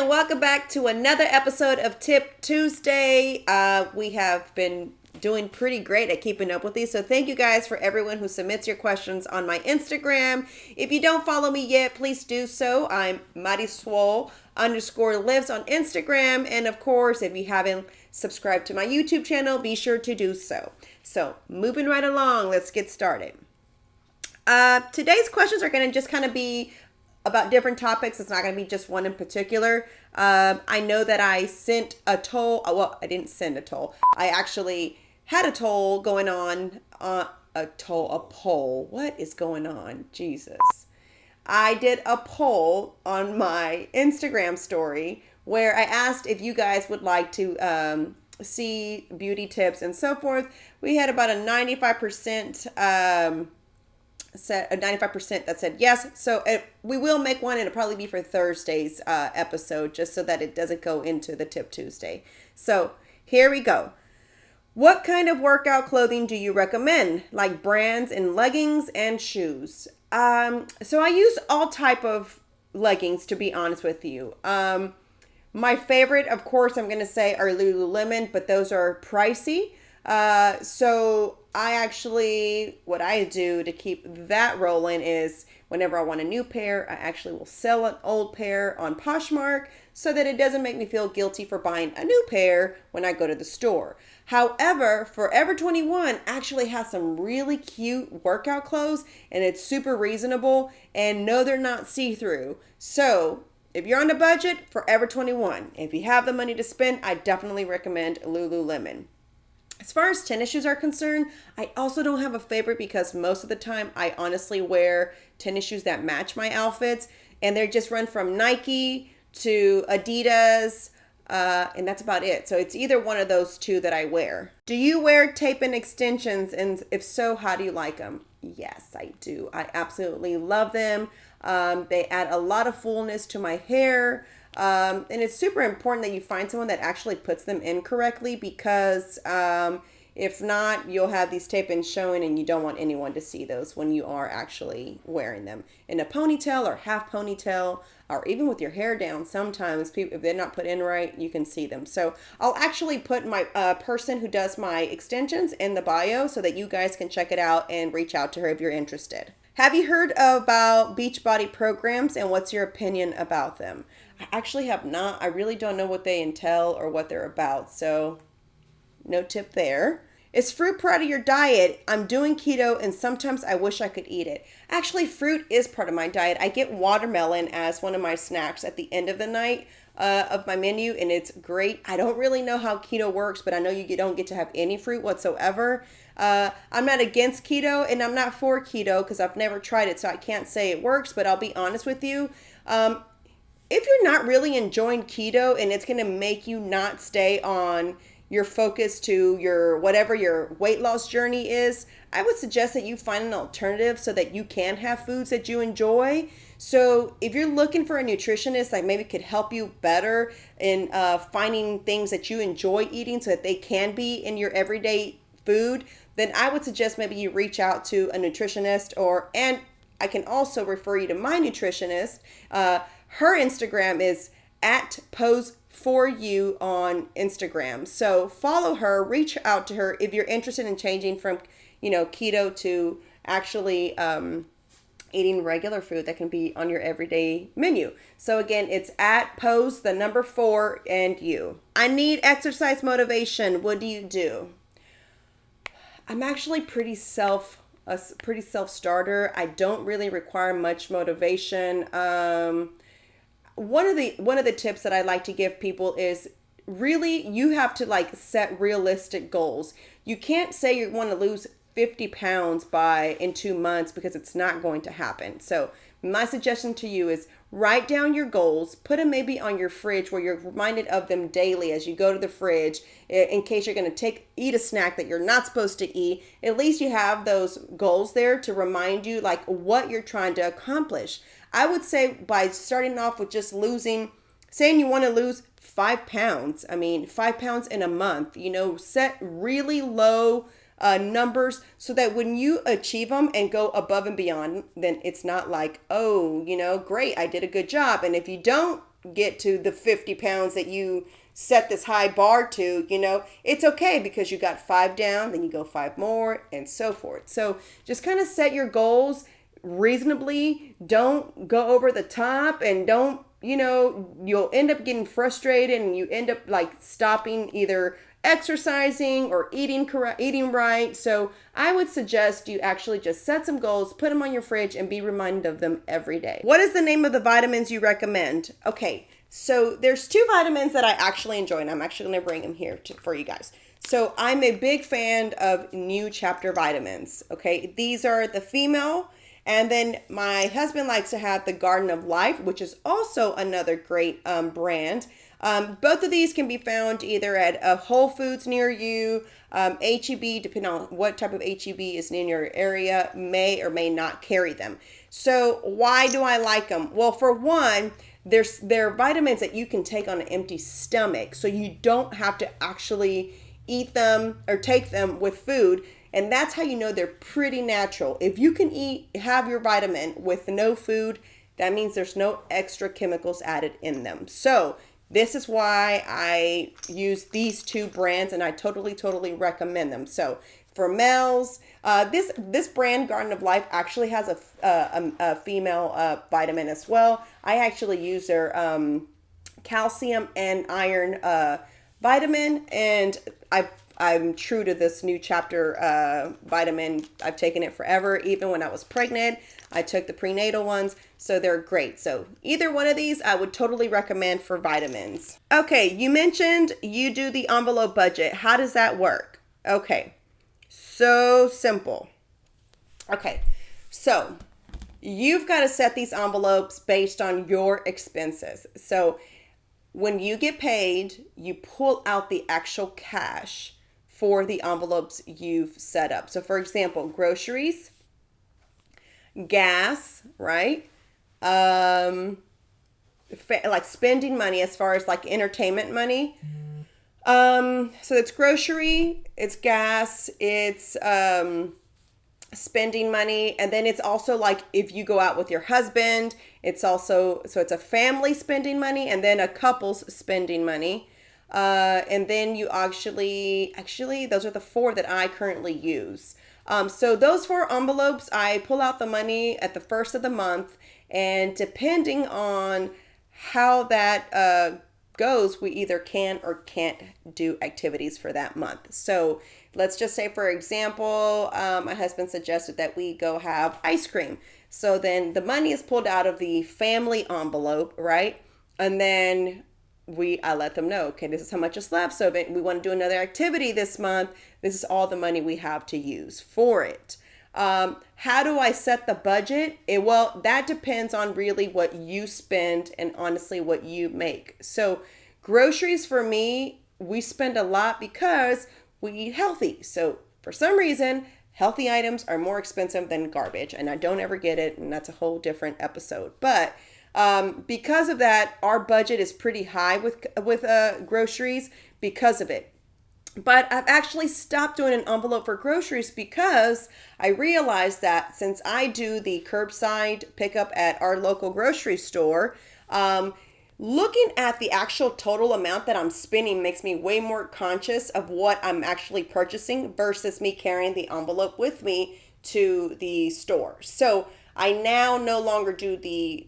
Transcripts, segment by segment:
and welcome back to another episode of Tip Tuesday. We have been doing pretty great at keeping up with these, so thank you guys for everyone who submits your questions on my Instagram. If you don't follow me yet, please do so. I'm mariswolelifts on Instagram, and of course, if you haven't subscribed to my YouTube channel, be sure to do so. So, moving right along, let's get started. Today's questions are going to just kind of be about different topics. It's not going to be just one in particular. I know that I sent a toll. Well, I didn't send a toll. I actually had a toll going on. A poll. What is going on? Jesus. I did a poll on my Instagram story where I asked if you guys would like to see beauty tips and so forth. We had about a 95% that said yes. So we will make one. It'll probably be for Thursday's episode, just so that it doesn't go into the Tip Tuesday. So here we go. What kind of workout clothing do you recommend? Like brands in leggings and shoes. So I use all type of leggings, to be honest with you. My favorite, of course, I'm going to say are Lululemon, but those are pricey. So what I do to keep that rolling is whenever I want a new pair, I actually will sell an old pair on Poshmark so that it doesn't make me feel guilty for buying a new pair when I go to the store. However, Forever 21 actually has some really cute workout clothes, and it's super reasonable, and no, they're not see-through. So if you're on a budget, Forever 21. If you have the money to spend, I definitely recommend Lululemon. As far as tennis shoes are concerned, I also don't have a favorite because most of the time I honestly wear tennis shoes that match my outfits, and they just run from Nike to Adidas, and that's about it. So it's either one of those two that I wear. Do you wear tape and extensions? And if so, how do you like them? Yes, I do. I absolutely love them. They add a lot of fullness to my hair. And it's super important that you find someone that actually puts them in correctly, because if not, you'll have these tape-ins showing, and you don't want anyone to see those when you are actually wearing them in a ponytail or half ponytail, or even with your hair down. Sometimes people, if they're not put in right, you can see them. So I'll actually put my person who does my extensions in the bio so that you guys can check it out and reach out to her if you're interested. Have you heard about Beachbody programs, and what's your opinion about them? I actually have not. I really don't know what they entail or what they're about, so no tip there. Is fruit part of your diet? I'm doing keto, and sometimes I wish I could eat it. Actually, fruit is part of my diet. I get watermelon as one of my snacks at the end of the night of my menu, and it's great. I don't really know how keto works, but I know you don't get to have any fruit whatsoever. I'm not against keto, and I'm not for keto because I've never tried it, so I can't say it works, but I'll be honest with you. If you're not really enjoying keto and it's going to make you not stay on your focus to your whatever your weight loss journey is, I would suggest that you find an alternative so that you can have foods that you enjoy. So if you're looking for a nutritionist that maybe could help you better in finding things that you enjoy eating so that they can be in your everyday food, then I would suggest maybe you reach out to a nutritionist, and I can also refer you to my nutritionist. Her Instagram is @pose4you on Instagram. So follow her, reach out to her if you're interested in changing from, keto to actually eating regular food that can be on your everyday menu. So again, it's @pose4 and you. I need exercise motivation. What do you do? I'm actually pretty self-starter. I don't really require much motivation. One of the tips that I like to give people is really you have to set realistic goals. You can't say you want to lose 50 pounds in 2 months, because it's not going to happen. So my suggestion to you is write down your goals, put them maybe on your fridge where you're reminded of them daily as you go to the fridge, in case you're going to eat a snack that you're not supposed to eat. At least you have those goals there to remind you what you're trying to accomplish. I would say by starting off with just saying you want to lose 5 pounds. 5 pounds in a month, set really low numbers so that when you achieve them and go above and beyond, then it's not like, oh, great, I did a good job. And if you don't get to the 50 pounds that you set this high bar to, it's okay because you got 5 down, then you go 5 more and so forth. So just kind of set your goals reasonably. Don't go over the top, and don't, you'll end up getting frustrated and you end up like stopping either exercising or eating right. So I would suggest you actually just set some goals, put them on your fridge, and be reminded of them every day. What is the name of the vitamins you recommend? Okay, so there's 2 vitamins that I actually enjoy, and I'm actually going to bring them here for you guys. So I'm a big fan of New Chapter vitamins. Okay, these are the female. And then my husband likes to have the Garden of Life, which is also another great brand. Both of these can be found either at a Whole Foods near you, HEB, depending on what type of HEB is in your area, may or may not carry them. So why do I like them? Well, for one, they're vitamins that you can take on an empty stomach, so you don't have to actually eat them or take them with food. And that's how you know they're pretty natural. If you can have your vitamin with no food, that means there's no extra chemicals added in them. So this is why I use these 2 brands, and I totally recommend them. So for males, this brand Garden of Life actually has a female vitamin as well. I actually use their calcium and iron vitamin, and I'm true to this New Chapter vitamin. I've taken it forever. Even when I was pregnant, I took the prenatal ones, so they're great. So either one of these I would totally recommend for vitamins. Okay, you mentioned you do the envelope budget. How does that work? Okay, so simple. Okay, so you've got to set these envelopes based on your expenses. So when you get paid, you pull out the actual cash for the envelopes you've set up. So for example, groceries, gas, right? Like spending money as far as like entertainment money. So it's grocery, it's gas, it's spending money, and then it's also like if you go out with your husband, it's also, so it's a family spending money and then a couple's spending money. And then you actually those are the 4 that I currently use. So those 4 envelopes, I pull out the money at the first of the month, and depending on how that goes, we either can or can't do activities for that month. So let's just say, for example, my husband suggested that we go have ice cream. So then the money is pulled out of the family envelope, right? And then I let them know, okay, this is how much is left. So if we want to do another activity this month, this is all the money we have to use for it. How do I set the budget? Well, that depends on really what you spend and honestly what you make. So groceries for me, we spend a lot because we eat healthy. So for some reason, healthy items are more expensive than garbage, and I don't ever get it, and that's a whole different episode. But because of that, our budget is pretty high with groceries because of it. But I've actually stopped doing an envelope for groceries because I realized that since I do the curbside pickup at our local grocery store, looking at the actual total amount that I'm spending makes me way more conscious of what I'm actually purchasing versus me carrying the envelope with me to the store. So I now no longer do the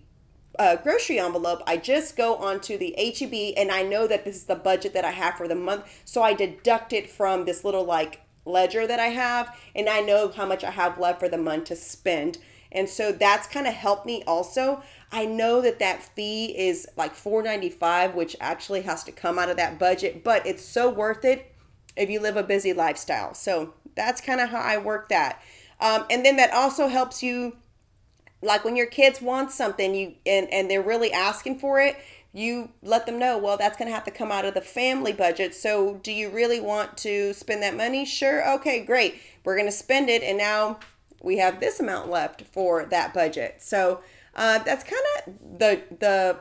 grocery envelope. I just go onto the HEB, and I know that this is the budget that I have for the month. So I deduct it from this little like ledger that I have, and I know how much I have left for the month to spend. And so that's kind of helped me also. I know that fee is like $4.95, which actually has to come out of that budget, but it's so worth it if you live a busy lifestyle. So that's kind of how I work that. And then that also helps you, like when your kids want something and they're really asking for it, you let them know, well, that's going to have to come out of the family budget. So do you really want to spend that money? Sure. Okay, great. We're going to spend it. And now we have this amount left for that budget. So that's kind of the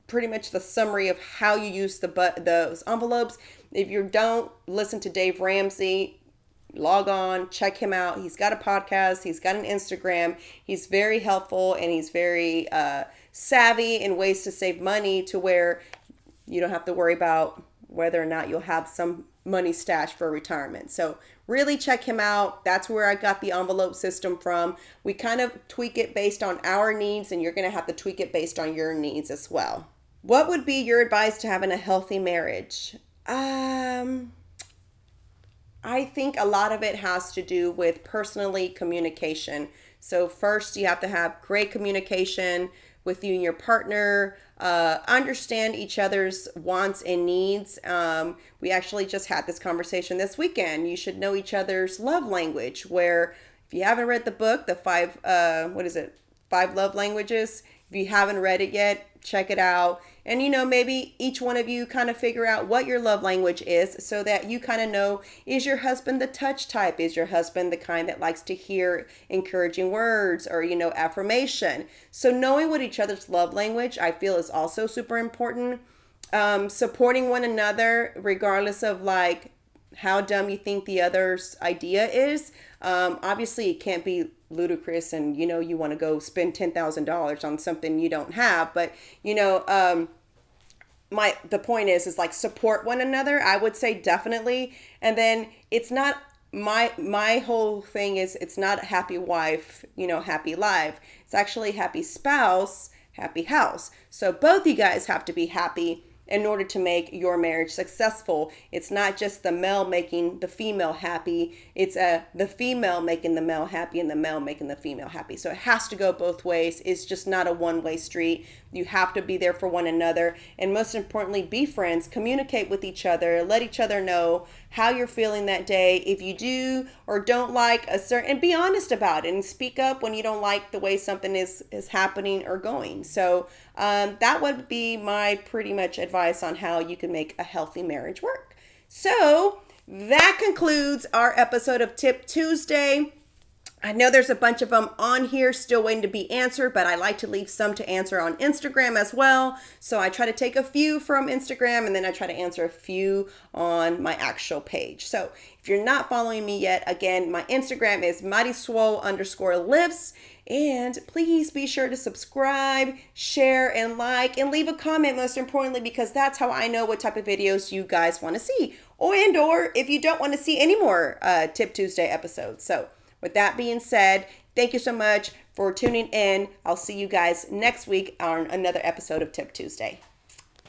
pretty much the summary of how you use those envelopes. If you don't listen to Dave Ramsey, log on, check him out. He's got a podcast. He's got an Instagram. He's very helpful, and he's very savvy in ways to save money to where you don't have to worry about whether or not you'll have some money stashed for retirement. So really check him out. That's where I got the envelope system from. We kind of tweak it based on our needs, and you're going to have to tweak it based on your needs as well. What would be your advice to having a healthy marriage? I think a lot of it has to do with personally communication. So first, you have to have great communication with you and your partner. Understand each other's wants and needs. We actually just had this conversation this weekend. You should know each other's love language. Where if you haven't read the book, the five love languages. If you haven't read it yet, check it out. And maybe each one of you kind of figure out what your love language is so that you kind of know, is your husband the touch type? Is your husband the kind that likes to hear encouraging words or, affirmation? So knowing what each other's love language, I feel, is also super important. Supporting one another, regardless of like how dumb you think the other's idea is. Obviously, it can't be ludicrous and you want to go spend $10,000 on something you don't have, but the point is like support one another. I would say definitely. And then it's not my whole thing is, it's not a happy wife, happy life. It's actually happy spouse, happy house. So both you guys have to be happy in order to make your marriage successful. It's not just the male making the female happy. It's the female making the male happy and the male making the female happy. So it has to go both ways. It's just not a one-way street. You have to be there for one another. And most importantly, be friends. Communicate with each other. Let each other know how you're feeling that day. If you do or don't like a certain, and be honest about it and speak up when you don't like the way something is happening or going. So that would be my pretty much advice on how you can make a healthy marriage work. So that concludes our episode of Tip Tuesday. I know there's a bunch of them on here still waiting to be answered, but I like to leave some to answer on Instagram as well. So I try to take a few from Instagram and then I try to answer a few on my actual page. So if you're not following me yet, again, my Instagram is mariswolelifts. And please be sure to subscribe, share, and like, and leave a comment, most importantly, because that's how I know what type of videos you guys want to see. Or if you don't want to see any more Tip Tuesday episodes. So with that being said, thank you so much for tuning in. I'll see you guys next week on another episode of Tip Tuesday.